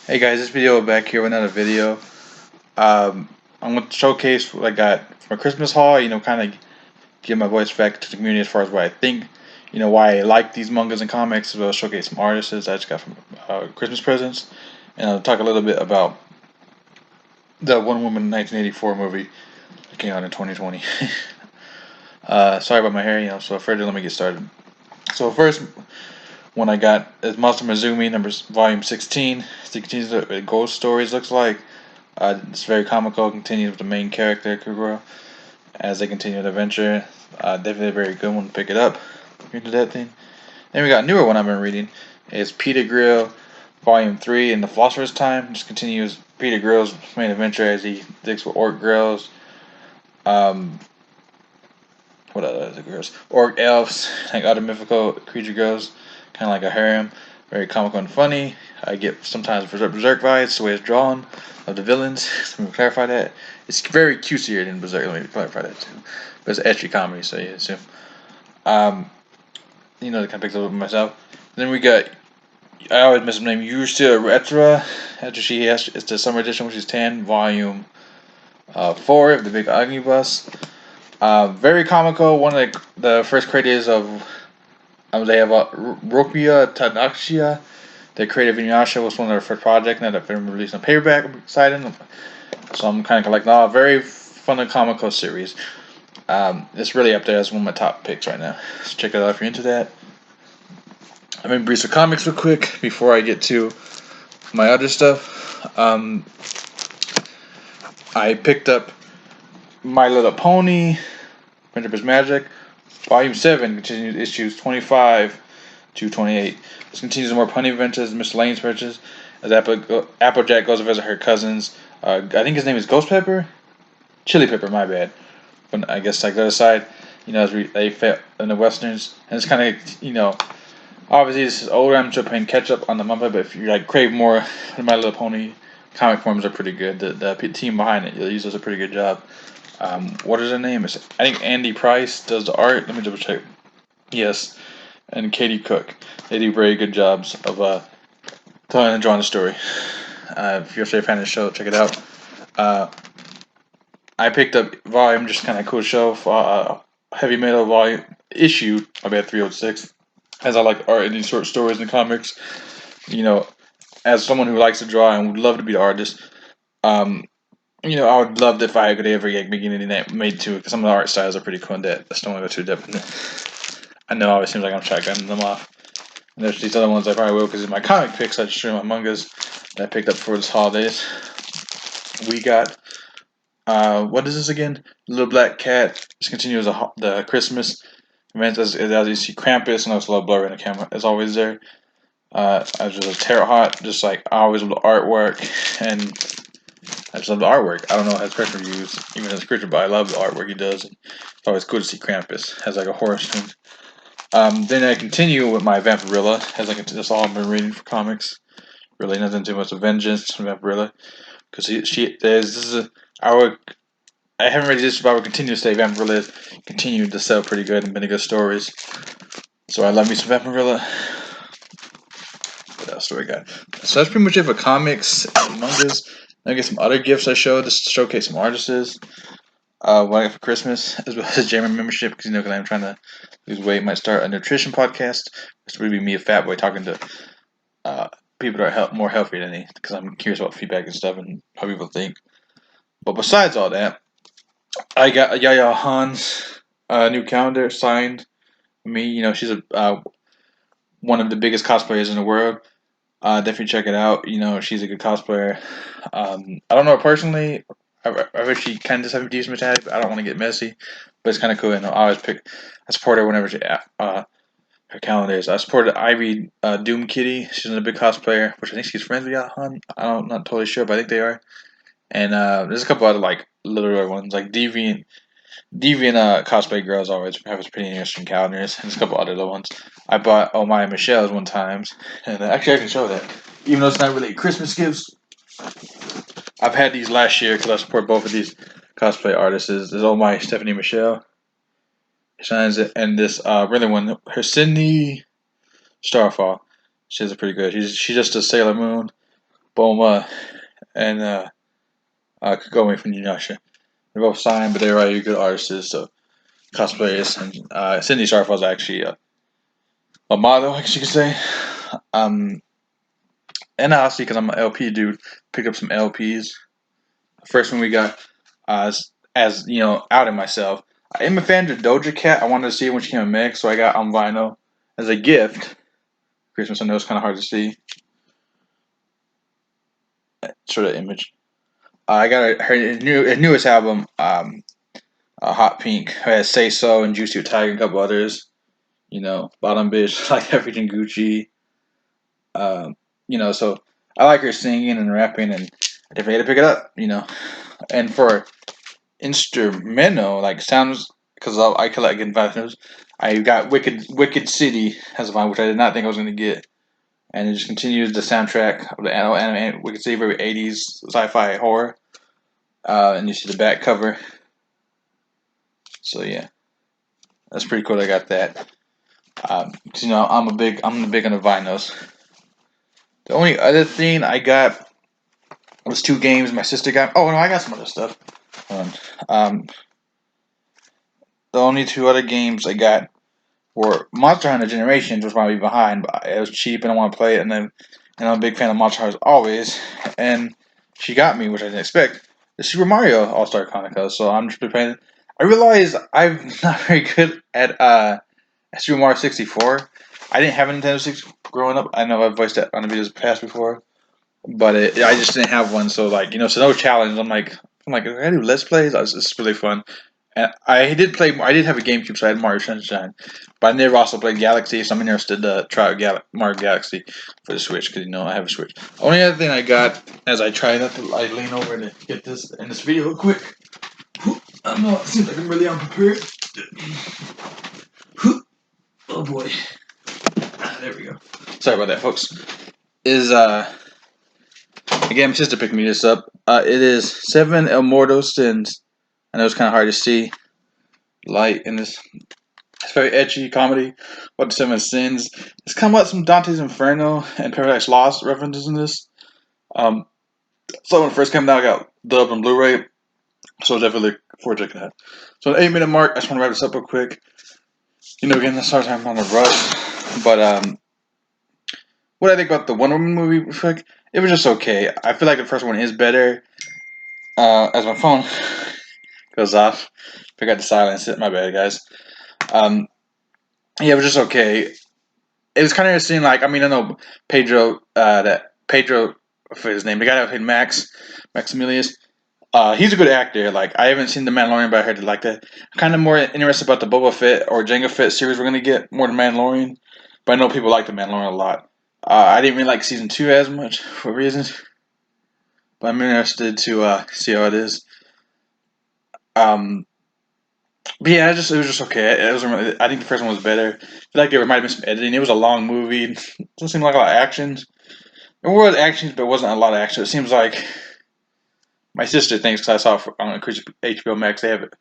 Hey guys, this video back here with another video. I'm going to showcase what I got from a Christmas haul, kind of give my voice back to the community as far as what I think, why I like these mangas and comics, as well as showcase some artists that I just got from Christmas presents. And I'll talk a little bit about the One Woman 1984 movie that came out in 2020. Sorry about my hair, so further, let me get started. So first one I got is Monster Mizumi, volume 16. It continues the ghost stories, looks like. It's very comical, continues with the main character, Kugura, as they continue the adventure. Definitely a very good one to pick it up. Into that thing. Then we got a newer one I've been reading. It's Peter Grill, Volume 3 in the Philosopher's Time. Just continues Peter Grill's main adventure as he digs with orc grills. What other girls? Orc elves, like other mythical creature girls, kind of like a harem. Very comical and funny. I get sometimes Berserk vibes, the way it's drawn, of the villains. Let me clarify that. It's very cutesier than Berserk. Let me clarify that too. But it's ecchi comedy, so yeah, assume. It kind of picks up with myself. Then we got, I always miss his name, Yushia Retra. After she has, it's the summer edition, which is 10, volume 4 of the big omnibus. Very comical. One of the first creators of they have Rukia Tanakshia. Their creative Inuyasha was one of their first projects. Now they've been released on paperback. I'm excited. So I'm kind of like, a very fun and comical series. It's really up there as one of my top picks right now. So check it out if you're into that. I'm in Breezer Comics real quick before I get to my other stuff. I picked up My Little Pony, Friendship Magic, Volume 7 continues issues 25 to 28. This continues the more punny adventures, miscellaneous adventures, as Applejack goes to visit her cousins. I think his name is Ghost Pepper? Chili Pepper, my bad. But I guess like the other side, as they fit in the westerns. And it's kind of, obviously this is older, I'm just playing catch up on the Muppet, but if you crave more, My Little Pony comic forms are pretty good. The team behind it does a pretty good job. What is her name? I think Andy Price does the art. Let me double check. Yes, and Katie Cook. They do very good jobs of telling and drawing the story. If you're a fan of the show, check it out. I picked up volume, just kind of cool show for heavy metal volume issue. I bet 306. As I like art and these short stories and comics, as someone who likes to draw and would love to be the artist, I would love if I could ever get beginning that made too, because some of the art styles are pretty cool. And that I just don't want to go too deep in it. I know it always seems like I'm shotgunning them off. And there's these other ones I probably will, because in my comic picks, I just show my mangas that I picked up for this holidays. We got, what is this again? Little Black Cat. This continues the Christmas event as you see Krampus, and I also love blurry in the camera, as always there. I was just a tarot hot, just like I always love the artwork, and I just love the artwork. I don't know how his Christmas reviews, even his Christmas, but I love the artwork he does. And it's always cool to see Krampus as like a horror thing. Then I continue with my Vampirilla, as that's all I've been reading for comics. Really nothing too much of Vengeance from Vampirilla, because I haven't read this, but I would continue to say Vampirilla continued to sell pretty good and been good stories. So I love me some Vampirilla. What else do I got? So that's pretty much it for comics and mangas. I get some other gifts I showed just to showcase some artists. What I got for Christmas, as well as Jammer membership, because I'm trying to lose weight. Might start a nutrition podcast. It's really me, a fat boy, talking to people that are more healthy than me, because I'm curious about feedback and stuff and how people think. But besides all that, I got Yaya Han's new calendar signed. Me, she's one of the biggest cosplayers in the world. Definitely check it out. She's a good cosplayer. I don't know her personally. I wish she kind of just have a decent mentality, but I don't want to get messy. But it's kind of cool, and I support her whenever her calendar is. I supported Ivy Doom Kitty. She's a big cosplayer, which I think she's friends with Yahan. I'm not totally sure, but I think they are. And there's a couple other literary ones, like Deviant cosplay girls always have pretty interesting calendars. And there's a couple other little ones. I bought Oh My Michelle's one time, and actually I can show that. Even though it's not really Christmas gifts, I've had these last year because I support both of these cosplay artists. There's Oh My Stephanie Michelle shines it, and this really one, her Sydney Starfall. She's a pretty good. She's just a Sailor Moon. Boma and Kagome from Inuyasha. They're both signed, but they're really good artists, so cosplayers. And Cindy Sharp was actually a model, I guess you could say. Um, and obviously, because I'm an LP dude, picked up some LPs. The first one we got, as you know, outing myself. I am a fan of Doja Cat. I wanted to see it when she came in Meg, so I got on vinyl as a gift. Christmas, I know it's kind of hard to see. Sort of image. I got her newest album, Hot Pink. It has Say So and Juicy Tiger and a couple others. You know, Bottom Bitch, like everything Gucci. Um, you know, so I like her singing and rapping, and I definitely had to pick it up. You know, and for instrumental like sounds, because I collect vinyls. I got Wicked City has a vinyl, which I did not think I was going to get, and it just continues the soundtrack of the anime Wicked City, very 80s sci-fi horror. And you see the back cover. So yeah, that's pretty cool. I got that. 'Cause, you know, I'm big on the vinyls. The only other thing I got was two games my sister got. Oh no, I got some other stuff. Hold on. The only two other games I got were Monster Hunter Generations, which might be behind, but it was cheap and I want to play it. And I'm a big fan of Monster Hunter always. And she got me, which I didn't expect, the Super Mario All Star Chronicles. So I'm just playing. I realize I'm not very good at Super Mario 64. I didn't have a Nintendo 6 growing up. I know I've voiced that on the videos past before, but I just didn't have one. So like, you know, so no challenge. I'm like, I do Let's Plays. It's really fun. And I did play. I did have a GameCube, so I had Mario Sunshine. But I never also played Galaxy, so I'm interested to try out Mario Galaxy for the Switch because you know I have a Switch. Only other thing I got as I try not to, I lean over to get this in this video real quick. I don't know. It seems like I'm really unprepared. Oh boy. There we go. Sorry about that, folks. Is again, my sister picked me this up. It is Seven Immortal Sins. I know it's kind of hard to see light in this. It's very edgy comedy. What the Seven Sins? It's kind of like some Dante's Inferno and Paradise Lost references in this. So when it first came out, I got dubbed on Blu-ray. So definitely forward to checking that. So the 8-minute mark. I just want to wrap this up real quick. You know, again, sorry I'm on a rush, but what I think about the Wonder Woman movie, it was just okay. I feel like the first one is better. As my phone goes off, forgot to silence it. My bad, guys. Yeah, it was just okay. It was kind of interesting. Like, I mean, I know Pedro, for his name, the guy that played Maximilius. He's a good actor. Like, I haven't seen The Mandalorian, but I heard it like that. I'm kind of more interested about the Boba Fett or Jango Fett series we're gonna get more than Mandalorian. But I know people like The Mandalorian a lot. I didn't really like season 2 as much for reasons, but I'm interested to see how it is. But yeah, it was just okay. It was I think the first one was better. I feel like there might have been some editing. It was a long movie. It doesn't seem like a lot of actions. There was actions, but it wasn't a lot of action. It seems like my sister thinks because I saw it on HBO Max. They have it.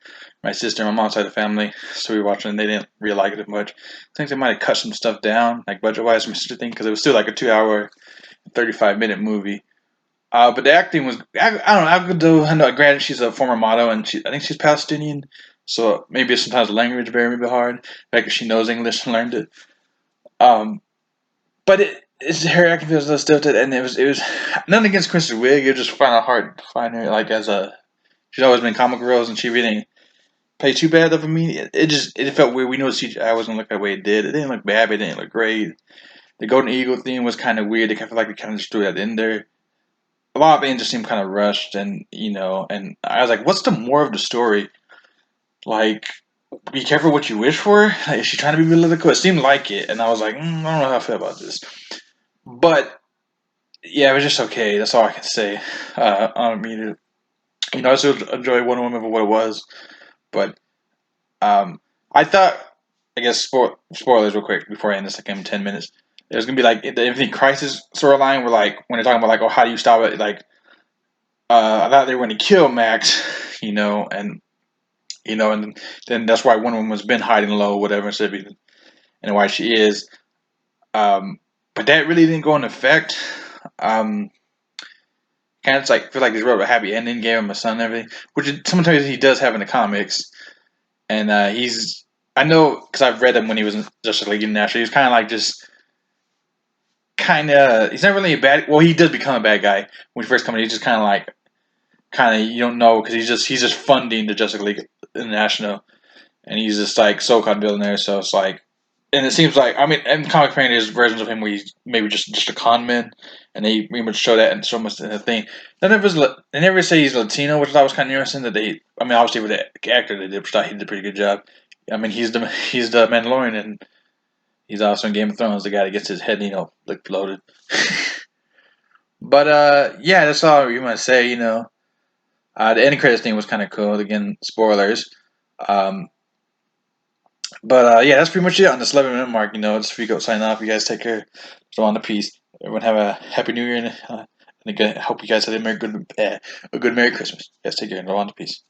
My sister and my mom's side of the family, so we were watching. And they didn't really like it as much. I think they might have cut some stuff down, like budget wise. My sister thinks because it was still like a 2-hour, 35-minute movie. But the acting was, I don't know, I could do, I know, granted, she's a former model, and I think she's Palestinian, so maybe sometimes the language barrier may be hard, like she knows English and learned it. Um, but it's her acting feels a little stilted, and it was nothing against Kristen Wiig, it was just kind of hard to find her, like, she's always been comic roles, and she really didn't play too bad of a me. It felt weird. We know CGI wasn't look the way it did. It didn't look bad, but it didn't look great. The Golden Eagle theme was kind of weird. They kind of like they kind of just threw that in there. A lot of things just seemed kind of rushed, and and I was like, "What's the more of the story? Like, be careful what you wish for. Like, is she trying to be political? It seemed like it, and I was like, I don't know how I feel about this." But yeah, it was just okay. That's all I can say. I mean, I still enjoy Wonder Woman for what it was, but I thought, I guess, spoilers real quick before I end this, like in 10 minutes. There's gonna be like the Infinite Crisis storyline, where like when they're talking about like, oh, how do you stop it? Like, I thought they were going to kill Max, and and then that's why Wonder Woman's been hiding low, whatever, and why she is. But that really didn't go into effect. Um, kind of like feel like they wrote a happy ending, gave him a son and everything, which sometimes he does have in the comics. And he's I know because I've read him when he was in Justice League International. He was kind of like just he's not really a bad. Well, he does become a bad guy when he first comes in. He's just kind of you don't know because he's just funding the Justice League International, and he's just like so-called billionaire. So it's like, and it seems like in comic pain there's versions of him where he's maybe just a con man, and they pretty much show that and so much in the thing. They never say he's Latino, which I thought was kind of interesting. That they, obviously with the actor they did, he did a pretty good job. He's the Mandalorian, and he's also in Game of Thrones, the guy that gets his head like bloated. But yeah, that's all you want to say. The end credits thing was kind of cool. Again, spoilers. Um, but yeah, that's pretty much it on this 11-minute mark. Just for you go sign off. You guys take care. So on the peace. Everyone have a happy New Year and again, I hope you guys had a good Merry Christmas. You guys take care and go on the peace.